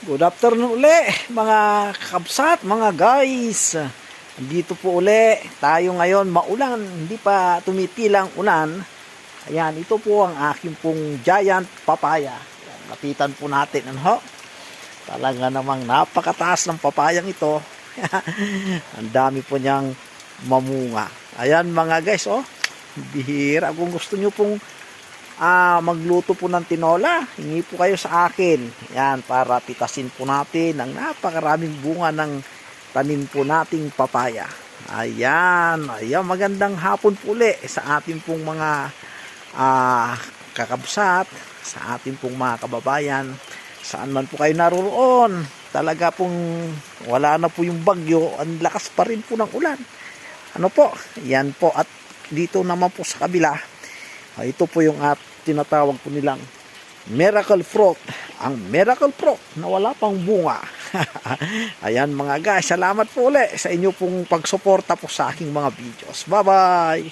Good afternoon uli mga kabsat, mga guys. Dito po uli tayo ngayon, maulan, hindi pa tumipilang ulan. Ayan, ito po ang aking pong giant papaya. Ayan, lapitan po natin, ano? Talaga namang napakataas ng papayang ito. Ang dami po niyang mamunga. Ayan mga guys, oh. Bihira. Kung gusto nyo pong magluto po ng tinola, hingi po kayo sa akin. Yan, para pitasin po natin ang napakaraming bunga ng tanim po nating papaya. Ayan, magandang hapon po uli sa ating pong mga kakabsat, sa ating pong mga kababayan, saan man po kayo naroon. Talaga pong wala na po yung bagyo, ang lakas pa rin po ng ulan. Ano po, yan po. At dito naman po sa kabila, ito po yung tinatawag po nilang miracle fruit. Ang miracle fruit na wala pang bunga. Ayan mga guys, salamat po ulit sa inyo pong pagsuporta po sa aking mga videos. Bye bye!